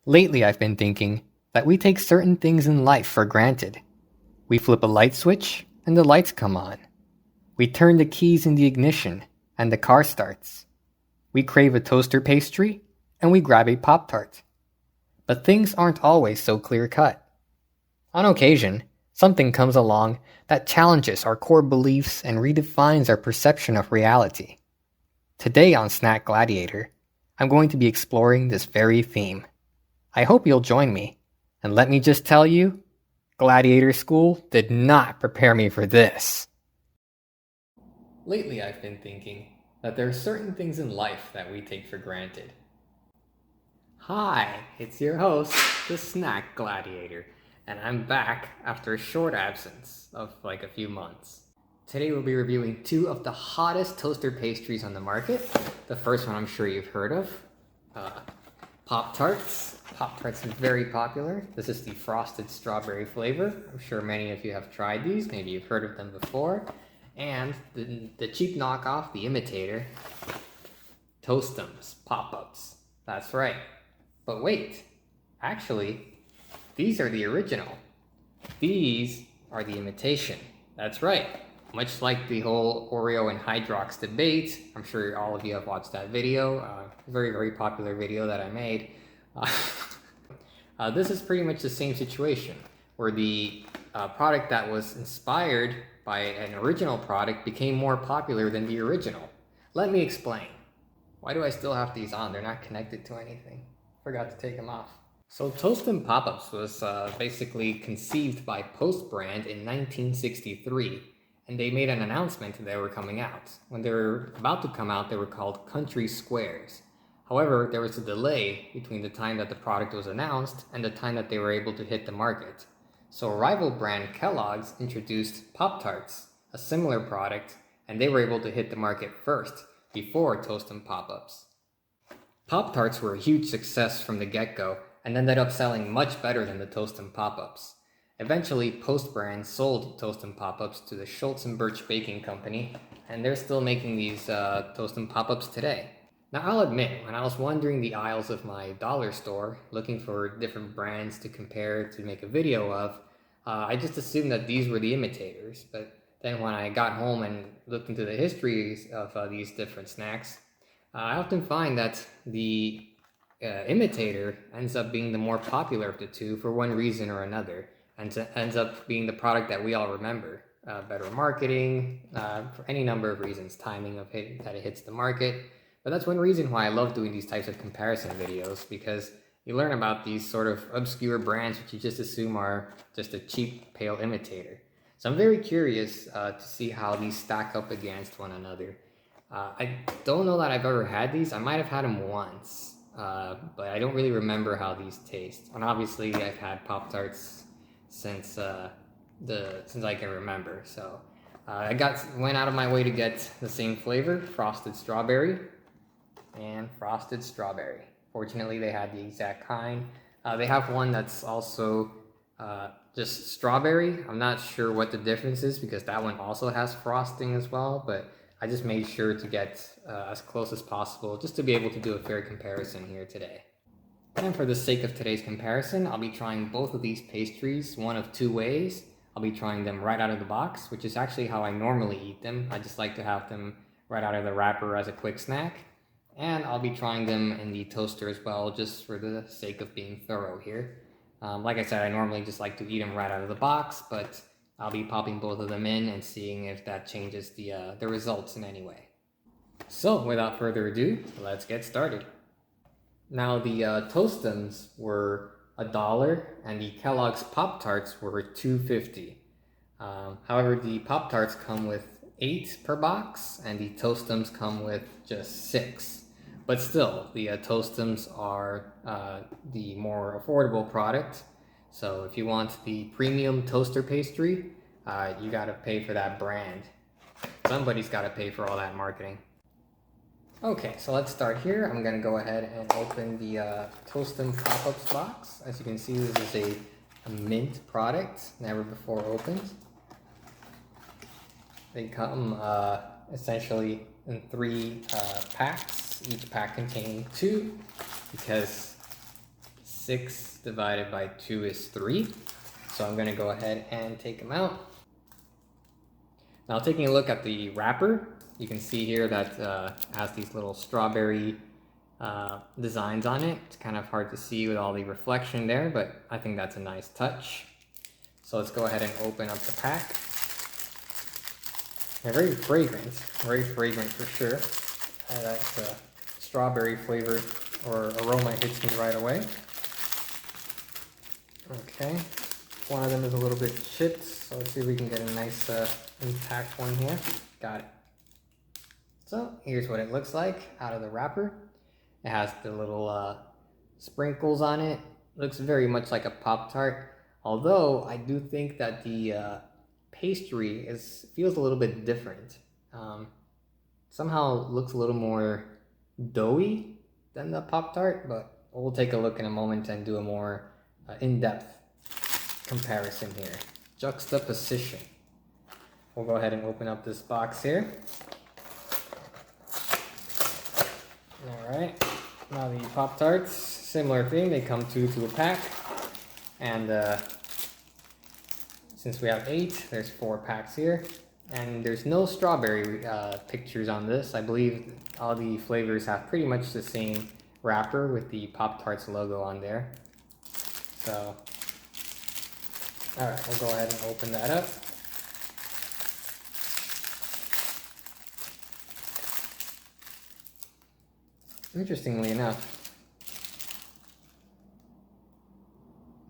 Lately, I've been thinking that we take certain things in life for granted. We flip a light switch, and the lights come on. We turn the keys in the ignition, and the car starts. We crave a toaster pastry, and we grab a Pop-Tart. But things aren't always so clear-cut. On occasion, something comes along that challenges our core beliefs and redefines our perception of reality. Today on Snack Gladiator, I'm going to be exploring this very theme. I hope you'll join me, and let me just tell you, Gladiator School did not prepare me for this. Lately, I've been thinking that there are certain things in life that we take for granted. Hi, it's your host, the Snack Gladiator, and I'm back after a short absence of like a few months. Today we'll be reviewing two of the hottest toaster pastries on the market. The first one I'm sure you've heard of, Pop-Tarts. Pop-Tarts is very popular. This is the frosted strawberry flavor. I'm sure many of you have tried these. Maybe you've heard of them before. And the cheap knockoff, the imitator, Toastums Pop-Ups. That's right. But wait, actually, these are the original. These are the imitation. That's right. Much like the whole Oreo and Hydrox debate, I'm sure all of you have watched that video. Very, very popular video that I made. This is pretty much the same situation, where the product that was inspired by an original product became more popular than the original. Let me explain. Why do I still have these on? They're not connected to anything. Forgot to take them off. So Toastum Pop-Ups was basically conceived by Post Brand in 1963, and they made an announcement that they were coming out. When they were about to come out, they were called Country Squares. However, there was a delay between the time that the product was announced and the time that they were able to hit the market. So rival brand Kellogg's introduced Pop-Tarts, a similar product, and they were able to hit the market first, before Toastum Pop-Ups. Pop-Tarts were a huge success from the get-go and ended up selling much better than the Toastum Pop-Ups. Eventually, Post Brand sold Toastum Pop-Ups to the Schultz & Birch Baking Company, and they're still making these Toastum Pop-Ups today. Now, I'll admit, when I was wandering the aisles of my dollar store, looking for different brands to compare to make a video of, I just assumed that these were the imitators. But then when I got home and looked into the histories of these different snacks, I often find that the imitator ends up being the more popular of the two for one reason or another, and ends up being the product that we all remember. Better marketing, for any number of reasons, timing of that it hits the market. But that's one reason why I love doing these types of comparison videos, because you learn about these sort of obscure brands which you just assume are just a cheap, pale imitator. So I'm very curious to see how these stack up against one another. I don't know that I've ever had these. I might have had them once, but I don't really remember how these taste. And obviously I've had Pop-Tarts since I can remember. So I went out of my way to get the same flavor, frosted strawberry and frosted strawberry. Fortunately, they had the exact kind. They have one that's also just strawberry. I'm not sure what the difference is, because that one also has frosting as well, but I just made sure to get as close as possible just to be able to do a fair comparison here today. And for the sake of today's comparison, I'll be trying both of these pastries one of two ways. I'll be trying them right out of the box, which is actually how I normally eat them. I just like to have them right out of the wrapper as a quick snack. And I'll be trying them in the toaster as well, just for the sake of being thorough here. Like I said, I normally just like to eat them right out of the box, but I'll be popping both of them in and seeing if that changes the results in any way. So without further ado, let's get started. Now the Toastums were $1 and the Kellogg's Pop-Tarts were $2.50. However, the Pop-Tarts come with 8 per box and the Toastums come with just 6. But still, the Toastums are the more affordable product. So if you want the premium toaster pastry, you gotta pay for that brand. Somebody's gotta pay for all that marketing. Okay, so let's start here. I'm gonna go ahead and open the Toastum Pop-Ups box. As you can see, this is a mint product, never before opened. They come essentially in 3 packs, each pack containing 2, because 6 divided by 2 is 3. So I'm gonna go ahead and take them out. Now taking a look at the wrapper, you can see here that has these little strawberry designs on it. It's kind of hard to see with all the reflection there, but I think that's a nice touch. So let's go ahead and open up the pack. They're very fragrant for sure. That strawberry flavor or aroma hits me right away. Okay, one of them is a little bit chipped, so let's see if we can get a nice intact one here. Got it. So here's what it looks like out of the wrapper. It has the little sprinkles on it. Looks very much like a Pop-Tart, although I do think that the pastry feels a little bit different. Somehow looks a little more doughy than the Pop-Tart, but we'll take a look in a moment and do a more in-depth comparison here. Juxtaposition. We'll go ahead and open up this box here. Alright, now the Pop-Tarts, similar thing, they come two to a pack. And since we have 8, there's 4 packs here. And there's no strawberry pictures on this. I believe all the flavors have pretty much the same wrapper with the Pop-Tarts logo on there. So, alright, we'll go ahead and open that up. Interestingly enough,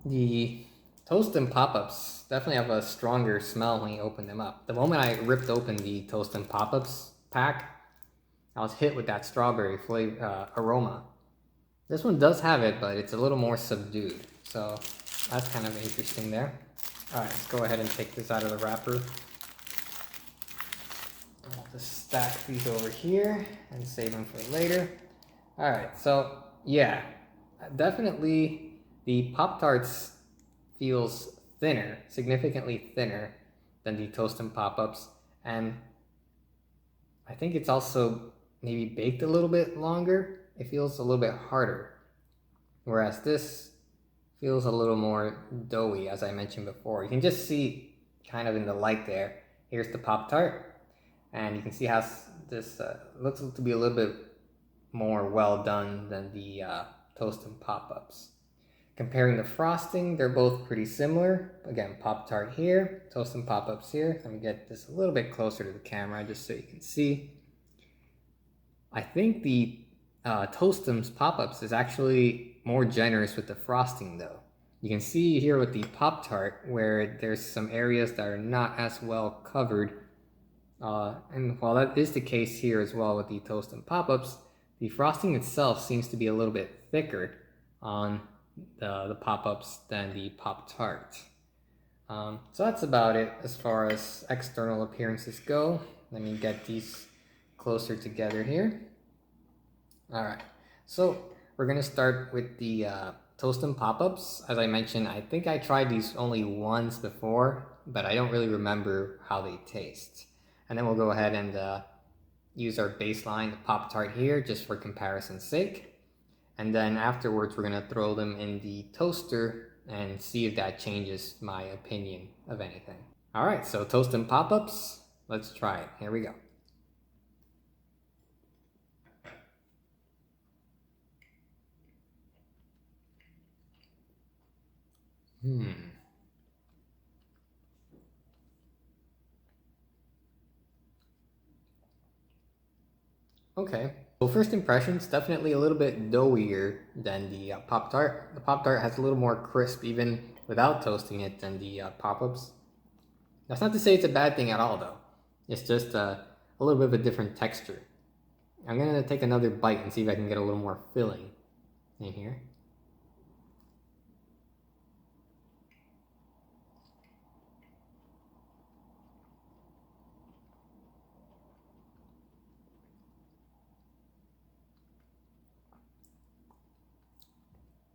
the Toast and Pop-Ups definitely have a stronger smell when you open them up. The moment I ripped open the Toast and Pop-Ups pack, I was hit with that strawberry flavor aroma. This one does have it, but it's a little more subdued. So that's kind of interesting there. Alright, let's go ahead and take this out of the wrapper. I'll just stack these over here and save them for later. Alright, so yeah, definitely the Pop-Tarts feels thinner, significantly thinner than the Toast and Pop-Ups, and I think it's also maybe baked a little bit longer. It feels a little bit harder, whereas this feels a little more doughy, as I mentioned before. You can just see kind of in the light there. Here's the Pop-Tart, and you can see how this looks to be a little bit more well done than the Toast and Pop-Ups. Comparing the frosting, they're both pretty similar. Again, Pop-Tart here, Toast and Pop-Ups here. Let me get this a little bit closer to the camera just so you can see. I think the Toast and Pop-Ups is actually more generous with the frosting though. You can see here with the Pop-Tart where there's some areas that are not as well covered. And while that is the case here as well with the Toast and Pop-Ups, the frosting itself seems to be a little bit thicker on the Pop-Ups than the Pop-Tart. So that's about it as far as external appearances go. Let me get these closer together here. Alright, so we're going to start with the Toast and Pop-Ups. As I mentioned, I think I tried these only once before, but I don't really remember how they taste. And then we'll go ahead and use our baseline, the Pop-Tart here, just for comparison's sake. And then afterwards, we're going to throw them in the toaster and see if that changes my opinion of anything. Alright, so Toast and Pop-Ups, let's try it. Here we go. Okay, so first impressions, definitely a little bit doughier than the Pop-Tart. The Pop-Tart has a little more crisp even without toasting it than the Pop-Ups. That's not to say it's a bad thing at all though. It's just a little bit of a different texture. I'm going to take another bite and see if I can get a little more filling in here.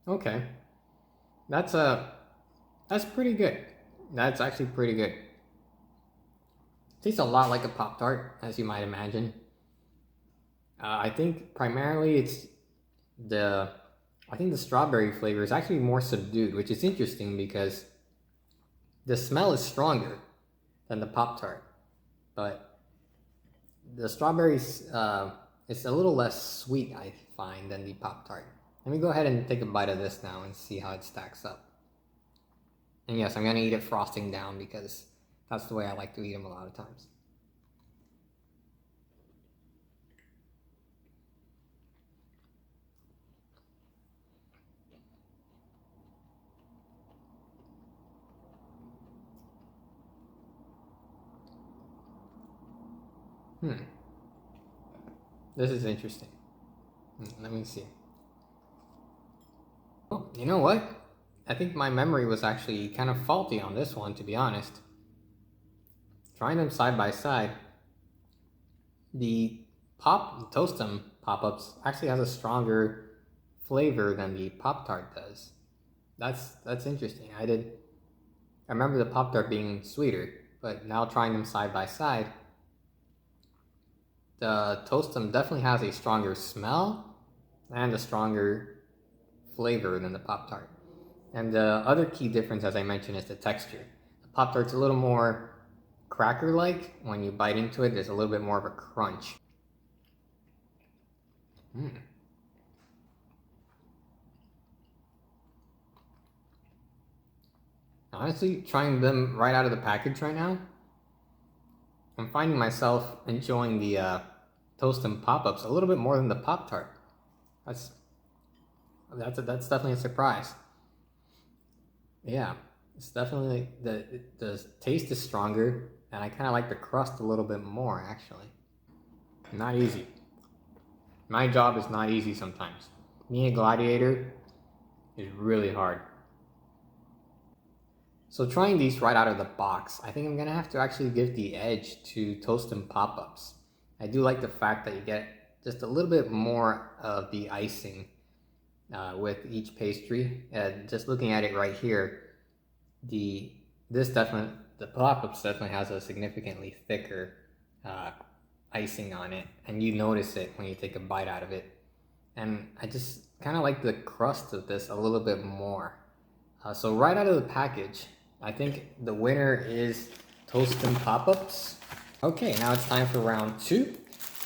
Okay, that's pretty good. That's actually pretty good. Tastes a lot like a Pop-Tart, as you might imagine. I think primarily it's the I think the strawberry flavor is actually more subdued, which is interesting because the smell is stronger than the Pop-Tart, but the strawberries it's a little less sweet, I find, than the Pop-Tart. Let me go ahead and take a bite of this now and see how it stacks up. And yes, I'm gonna eat it frosting down because that's the way I like to eat them a lot of times. This is interesting. Let me see. Oh, you know what? I think my memory was actually kind of faulty on this one, to be honest. Trying them side by side, the Toast-'em pop-ups actually has a stronger flavor than the Pop-Tart does. That's interesting. I remember the Pop-Tart being sweeter, but now trying them side by side, the Toast-'em definitely has a stronger smell and a stronger flavor than the Pop-Tart. And the other key difference, as I mentioned, is the texture. The Pop-Tart's a little more cracker-like. When you bite into it, there's a little bit more of a crunch. Honestly, trying them right out of the package right now, I'm finding myself enjoying the Toast-'em Pop-Ups a little bit more than the Pop-Tart. That's definitely a surprise. Yeah, it's definitely the taste is stronger, and I kind of like the crust a little bit more actually. Not easy. My job is not easy sometimes. Being a gladiator is really hard. So trying these right out of the box, I think I'm gonna have to actually give the edge to Toast-'em Pop-Ups. I do like the fact that you get just a little bit more of the icing with each pastry. Just looking at it right here, the Pop-Ups definitely has a significantly thicker icing on it, and you notice it when you take a bite out of it. And I just kind of like the crust of this a little bit more. So right out of the package, I think the winner is Toast-'em Pop-Ups. Okay, now it's time for round 2,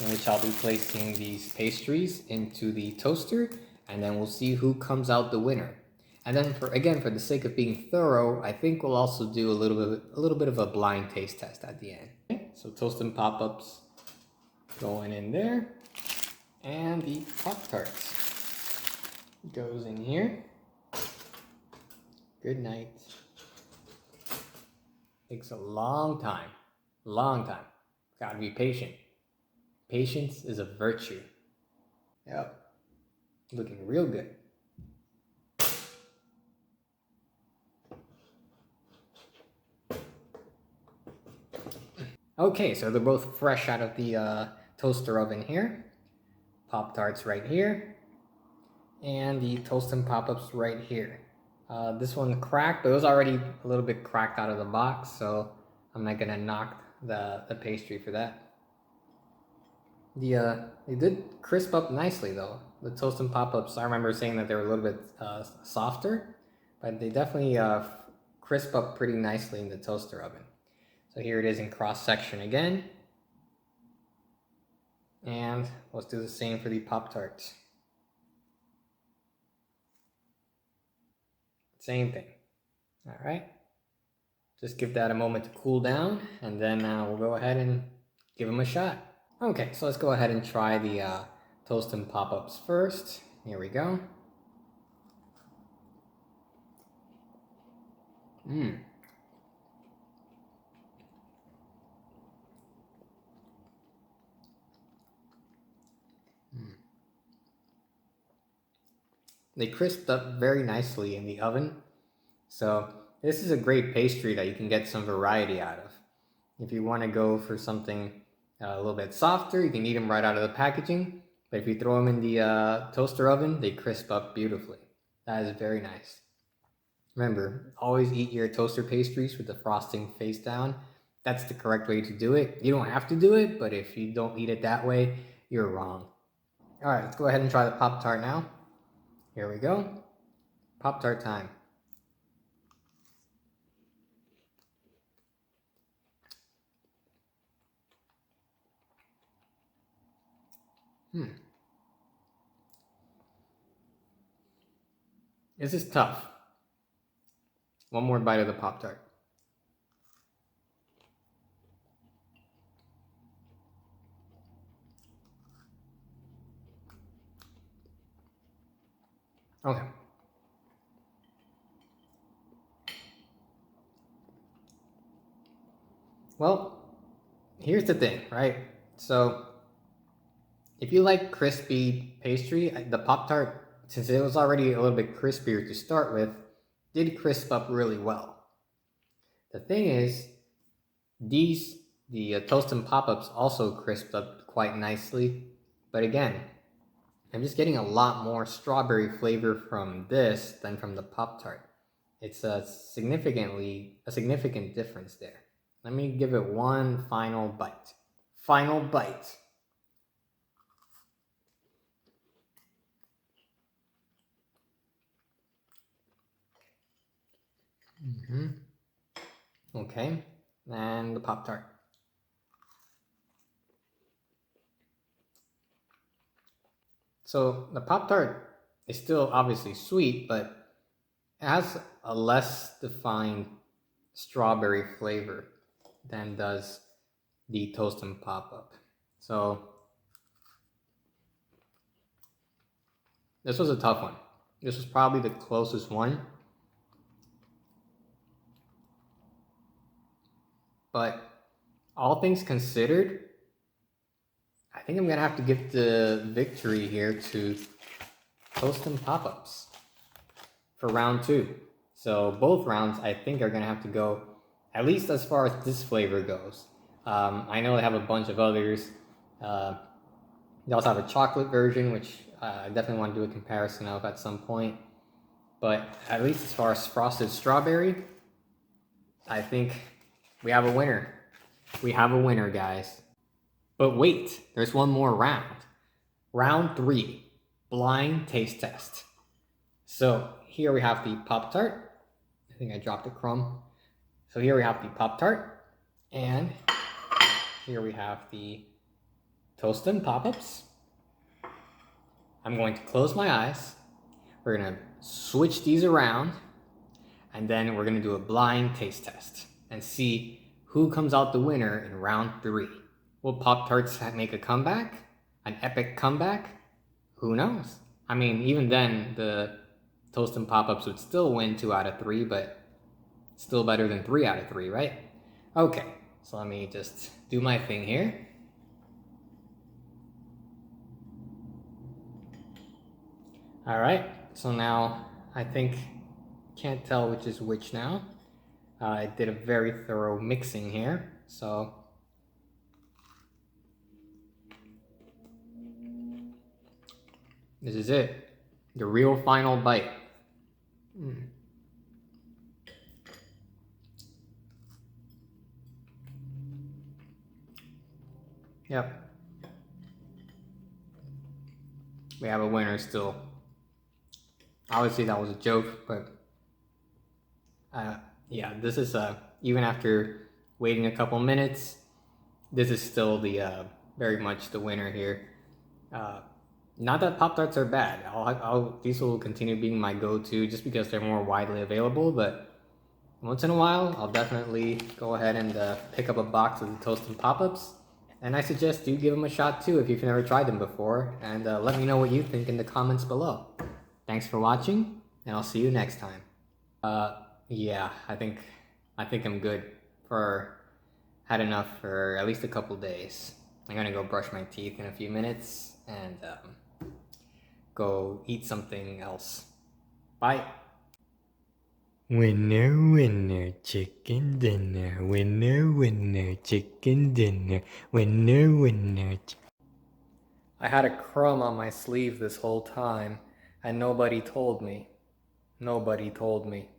in which I'll be placing these pastries into the toaster, and then we'll see who comes out the winner. And then for the sake of being thorough, I think we'll also do a little bit of a blind taste test at the end. Okay, so Toast-'em Pop-Ups going in there, and the Pop-Tarts goes in here. Good night. Takes a long time. Gotta be patient. Patience is a virtue. Yep. Looking real good. Okay, so they're both fresh out of the toaster oven here. Pop-Tarts right here. And the Toast-'em Pop-Ups right here. This one cracked, but it was already a little bit cracked out of the box, so I'm not gonna knock the pastry for that. They did crisp up nicely though. The Toast-'em Pop-Ups, I remember saying that they were a little bit softer, but they definitely crisp up pretty nicely in the toaster oven. So here it is in cross section again. And let's do the same for the Pop-Tarts. Same thing. All right. Just give that a moment to cool down, and then we'll go ahead and give them a shot. Okay, so let's go ahead and try the Toast-'em Pop-Ups first. Here we go. They crisped up very nicely in the oven. So this is a great pastry that you can get some variety out of. If you want to go for something a little bit softer, you can eat them right out of the packaging. But if you throw them in the toaster oven, they crisp up beautifully. That is very nice. Remember, always eat your toaster pastries with the frosting face down. That's the correct way to do it. You don't have to do it, but if you don't eat it that way, you're wrong. All right, let's go ahead and try the Pop-Tart now. Here we go. Pop-Tart time. This is tough. One more bite of the Pop-Tart. Okay. Well, here's the thing, right? So, if you like crispy pastry, the Pop-Tart, since it was already a little bit crispier to start with, did crisp up really well. The thing is, the Toast and Pop-Ups also crisped up quite nicely. But again, I'm just getting a lot more strawberry flavor from this than from the Pop-Tart. It's a significant difference there. Let me give it one final bite. Final bite. Okay, and the Pop-Tart. So the Pop-Tart is still obviously sweet, but it has a less defined strawberry flavor than does the Toast and Pop-Up. So this was a tough one. This was probably the closest one. But all things considered, I think I'm gonna have to give the victory here to Toast and Pop-Ups for round 2. So both rounds I think are gonna have to go, at least as far as this flavor goes. I know they have a bunch of others. They also have a chocolate version, which I definitely want to do a comparison of at some point. But at least as far as frosted strawberry, I think we have a winner. We have a winner, guys. But wait, there's one more round. Round 3, blind taste test. So here we have the Pop-Tart. I think I dropped a crumb. So here we have the Pop-Tart. And here we have the Toast and Pop-Ups. I'm going to close my eyes. We're gonna switch these around. And then we're gonna do a blind taste test and see who comes out the winner in round 3. Will Pop-Tarts make a comeback? An epic comeback? Who knows? I mean, even then, the Toast and Pop-Ups would still win 2 out of 3, but still better than 3 out of 3, right? Okay, so let me just do my thing here. All right, so now I think, can't tell which is which now. I did a very thorough mixing here, so this is it, the real final bite. Yep. We have a winner still. Obviously that was a joke, but yeah, this is even after waiting a couple minutes, this is still the very much the winner here. Not that Pop-Tarts are bad. These will continue being my go-to just because they're more widely available, but once in a while, I'll definitely go ahead and pick up a box of the Toast and Pop-Ups. And I suggest you give them a shot too if you've never tried them before, and let me know what you think in the comments below. Thanks for watching, and I'll see you next time. Yeah, I think I'm good. Had enough for at least a couple days. I'm gonna go brush my teeth in a few minutes and go eat something else. Bye. Winner, winner, chicken dinner. Winner, winner, chicken dinner. Winner, winner. I had a crumb on my sleeve this whole time, and nobody told me. Nobody told me.